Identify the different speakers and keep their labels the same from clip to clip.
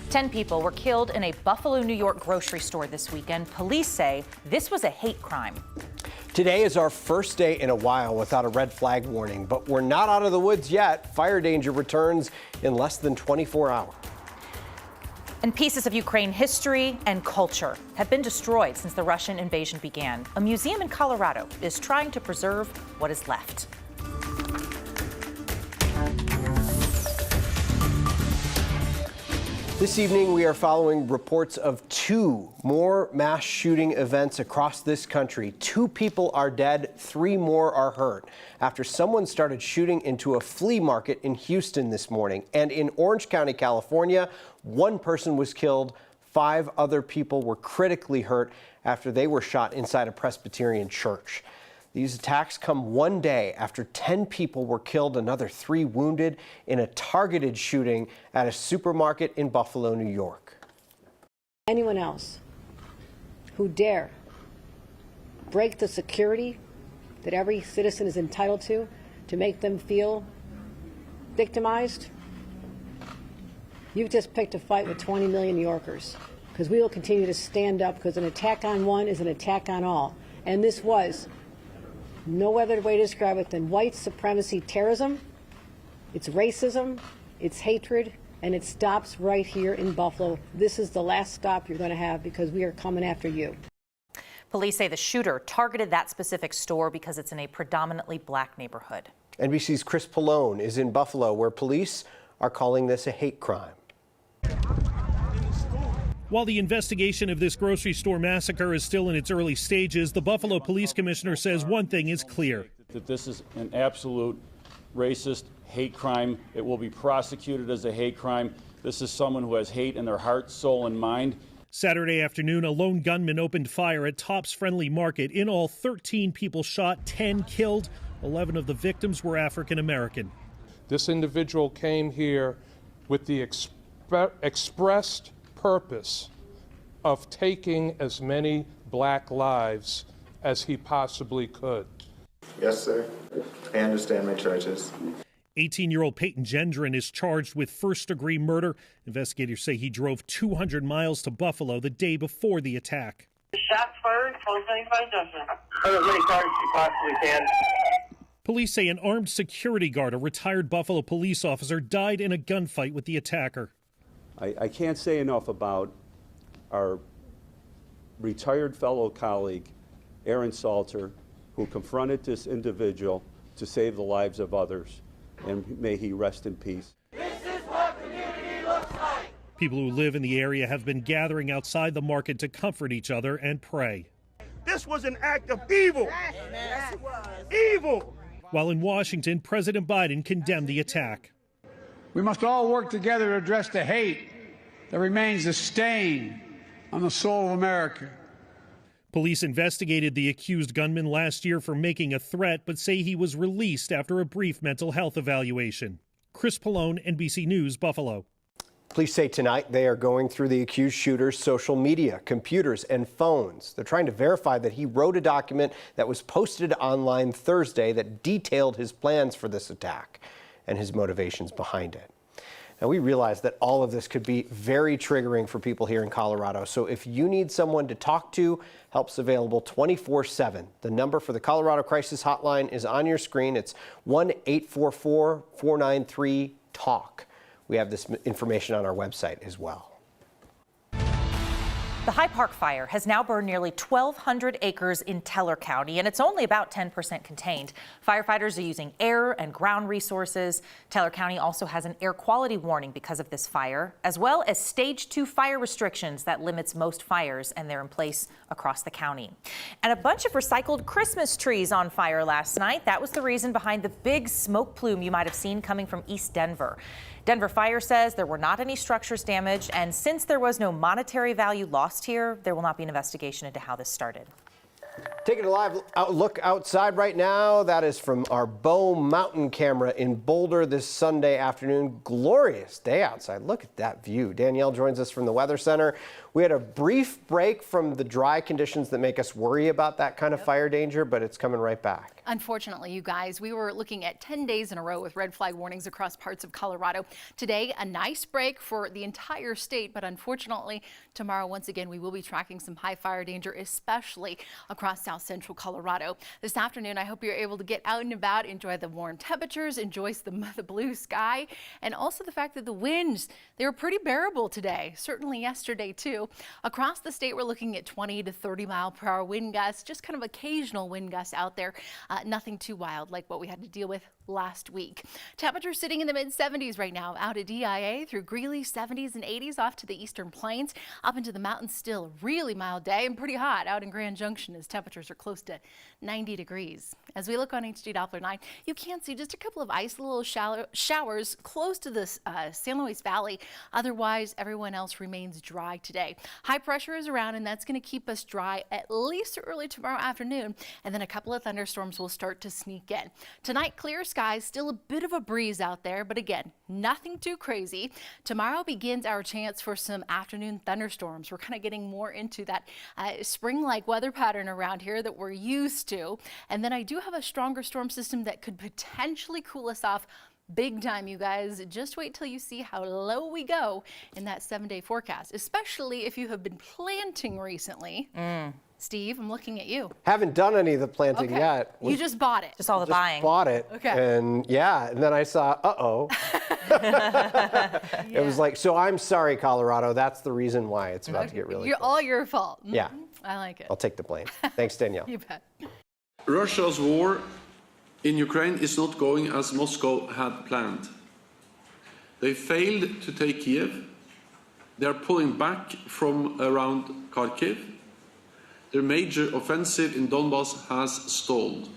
Speaker 1: 10 people were killed in a Buffalo, New York grocery store this weekend. Police say this was a hate crime.
Speaker 2: Today is our first day in a while without a red flag warning, but we're not out of the woods yet. Fire danger returns in less than 24 hours.
Speaker 1: And pieces of Ukraine history and culture have been destroyed since the Russian invasion began. A museum in Colorado is trying to preserve what is left.
Speaker 2: This evening, we are following reports of 2 more mass shooting events across this country. 2 people are dead, 3 more are hurt after someone started shooting into a flea market in Houston this morning. And in Orange County, California, 1 person was killed, 5 other people were critically hurt after they were shot inside a Presbyterian church. These attacks come one day after 10 people were killed, another 3 wounded in a targeted shooting at a supermarket in Buffalo, New York.
Speaker 3: Anyone else who dare break the security that every citizen is entitled to make them feel victimized, you've just picked a fight with 20 million New Yorkers, because we will continue to stand up, because an attack on one is an attack on all. And this was no other way to describe it than white supremacy terrorism. It's racism, it's hatred, and it stops right here in Buffalo. This is the last stop you're going to have, because we are coming after you.
Speaker 1: Police say the shooter targeted that specific store because it's in a predominantly black neighborhood.
Speaker 2: NBC's Chris Pallone is in Buffalo, where police are calling this a hate crime.
Speaker 4: While the investigation of this grocery store massacre is still in its early stages, the Buffalo Police Commissioner says one thing is clear.
Speaker 5: That this is an absolute racist hate crime. It will be prosecuted as a hate crime. This is someone who has hate in their heart, soul, and mind.
Speaker 4: Saturday afternoon, a lone gunman opened fire at Tops Friendly Market. In all, 13 people shot, 10 killed. 11 of the victims were African American.
Speaker 6: This individual came here with the expressed purpose of taking as many black lives as he possibly could.
Speaker 7: Yes, sir. I understand my charges.
Speaker 4: 18-year-old Peyton Gendron is charged with first-degree murder. Investigators say he drove 200 miles to Buffalo the day before the attack.
Speaker 8: Shots fired, close 95 As many cars as you possibly can.
Speaker 4: Police say an armed security guard, a retired Buffalo police officer, died in a gunfight with the attacker.
Speaker 9: I can't say enough about our retired fellow colleague, Aaron Salter, who confronted this individual to save the lives of others, and may he rest in peace.
Speaker 8: This is what community looks like.
Speaker 4: People who live in the area have been gathering outside the market to comfort each other and pray.
Speaker 10: This was an act of evil. Yes, it was. Evil.
Speaker 4: While in Washington, President Biden condemned the attack.
Speaker 11: We must all work together to address the hate that remains a stain on the soul of America.
Speaker 4: Police investigated the accused gunman last year for making a threat, but say he was released after a brief mental health evaluation. Chris Pallone, NBC News, Buffalo.
Speaker 2: Police say tonight they are going through the accused shooter's social media, computers, and phones. They're trying to verify that he wrote a document that was posted online Thursday that detailed his plans for this attack and his motivations behind it. Now, we realize that all of this could be very triggering for people here in Colorado. So if you need someone to talk to, help's available 24/7. The number for the Colorado Crisis Hotline is on your screen. It's 1-844-493-TALK. We have this information on our website as well.
Speaker 1: The High Park fire has now burned nearly 1,200 acres in Teller County, and it's only about 10% contained. Firefighters are using air and ground resources. Teller County also has an air quality warning because of this fire, as well as stage 2 fire restrictions that limits most fires, and they're in place across the county. And a bunch of recycled Christmas trees on fire last night. That was the reason behind the big smoke plume you might have seen coming from East Denver. Denver Fire says there were not any structures damaged, and since there was no monetary value lost here, there will not be an investigation into how this started.
Speaker 2: Taking a live look outside right now. That is from our Bow Mountain camera in Boulder this Sunday afternoon. Glorious day outside. Look at that view. Danielle joins us from the Weather Center. We had a brief break from the dry conditions that make us worry about that kind of fire danger, but it's coming right back.
Speaker 12: Unfortunately, you guys, we were looking at 10 days in a row with red flag warnings across parts of Colorado. Today, a nice break for the entire state, but unfortunately, tomorrow, once again, we will be tracking some high fire danger, especially across south central Colorado. This afternoon, I hope you're able to get out and about, enjoy the warm temperatures, enjoy the blue sky, and also the fact that the winds, they were pretty bearable today, certainly yesterday too. Across the state, we're looking at 20 to 30 mile per hour wind gusts, just kind of occasional wind gusts out there. Nothing too wild like what we had to deal with last week. Temperatures sitting in the mid-70s right now out at DIA through Greeley, 70s and 80s off to the eastern plains. Up into the mountains, still a really mild day and pretty hot out in Grand Junction as temperatures are close to 90 degrees. As we look on HD Doppler 9, you can see just a couple of isolated showers close to the San Luis Valley. Otherwise, everyone else remains dry today. High pressure is around, and that's going to keep us dry at least early tomorrow afternoon, and then a couple of thunderstorms will start to sneak in. Tonight, clear skies, still a bit of a breeze out there, but again, nothing too crazy. Tomorrow begins our chance for some afternoon thunderstorms. We're kind of getting more into that spring-like weather pattern around here that we're used to. And then I do have a stronger storm system that could potentially cool us off big time, you guys. Just wait till you see how low we go in that 7-day forecast, especially if you have been planting recently. Steve, I'm looking at you.
Speaker 2: Haven't done any of the planting yet.
Speaker 12: You just bought it.
Speaker 1: Just all the buying.
Speaker 2: Bought it.
Speaker 12: Okay.
Speaker 2: And yeah, and then I saw, It was like, so I'm sorry, Colorado. That's the reason why it's about to get really cold.
Speaker 12: All your fault.
Speaker 2: Yeah.
Speaker 12: I like it.
Speaker 2: I'll take the blame. Thanks, Danielle.
Speaker 12: You bet.
Speaker 13: Russia's war in Ukraine is not going as Moscow had planned. They failed to take Kiev. They are pulling back from around Kharkiv. Their major offensive in Donbass has stalled.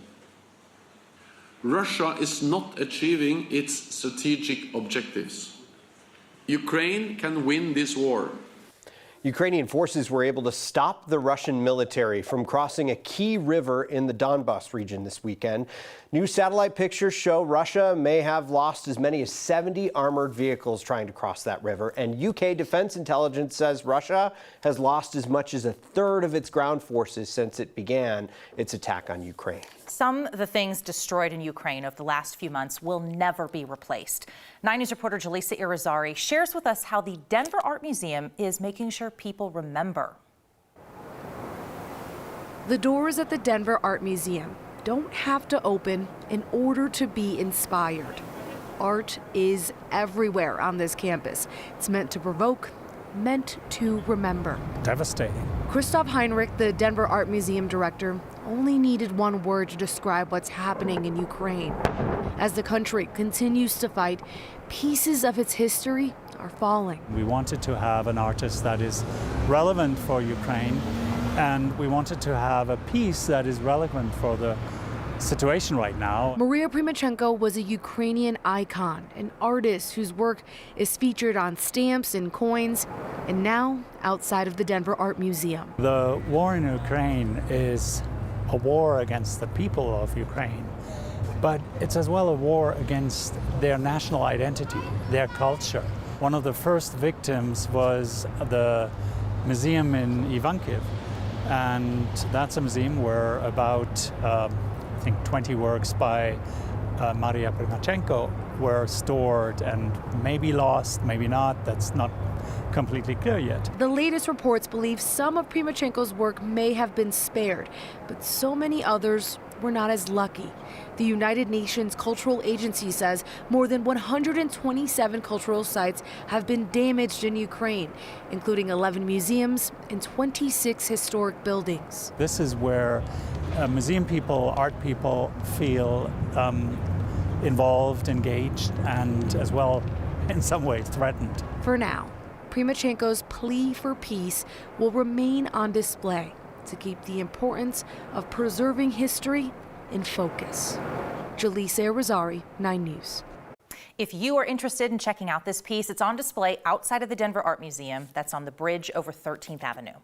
Speaker 13: Russia is not achieving its strategic objectives. Ukraine can win this war.
Speaker 2: Ukrainian forces were able to stop the Russian military from crossing a key river in the Donbas region this weekend. New satellite pictures show Russia may have lost as many as 70 armored vehicles trying to cross that river. And UK Defense Intelligence says Russia has lost as much as a third of its ground forces since it began its attack on Ukraine.
Speaker 1: Some of the things destroyed in Ukraine over the last few months will never be replaced. 9 News reporter Jaleesa Irizarry shares with us how the Denver Art Museum is making sure people remember.
Speaker 14: The doors at the Denver Art Museum don't have to open in order to be inspired. Art is everywhere on this campus. It's meant to provoke, meant to remember.
Speaker 15: Devastating.
Speaker 14: Christoph Heinrich, the Denver Art Museum director, only needed one word to describe what's happening in Ukraine. As the country continues to fight, pieces of its history are falling.
Speaker 15: We wanted to have an artist that is relevant for Ukraine, and we wanted to have a piece that is relevant for the situation right now.
Speaker 14: Maria Primachenko was a Ukrainian icon, an artist whose work is featured on stamps and coins, and now outside of the Denver Art Museum.
Speaker 15: The war in Ukraine is a war against the people of Ukraine, but it's as well a war against their national identity, their culture. One of the first victims was the museum in Ivankiv, and that's a museum where about I think 20 works by Maria Primachenko were stored and maybe lost, maybe not. That's not completely clear yet.
Speaker 14: The latest reports believe some of Primachenko's work may have been spared, but so many others were not as lucky. The United Nations Cultural Agency says more than 127 cultural sites have been damaged in Ukraine, including 11 museums and 26 historic buildings.
Speaker 15: This is where museum people, art people feel involved, engaged, and as well, in some ways, threatened.
Speaker 14: For now, Primachenko's plea for peace will remain on display to keep the importance of preserving history in focus. Jaleesa Irizarry, 9 News.
Speaker 1: If you are interested in checking out this piece, it's on display outside of the Denver Art Museum. That's on the bridge over 13th Avenue.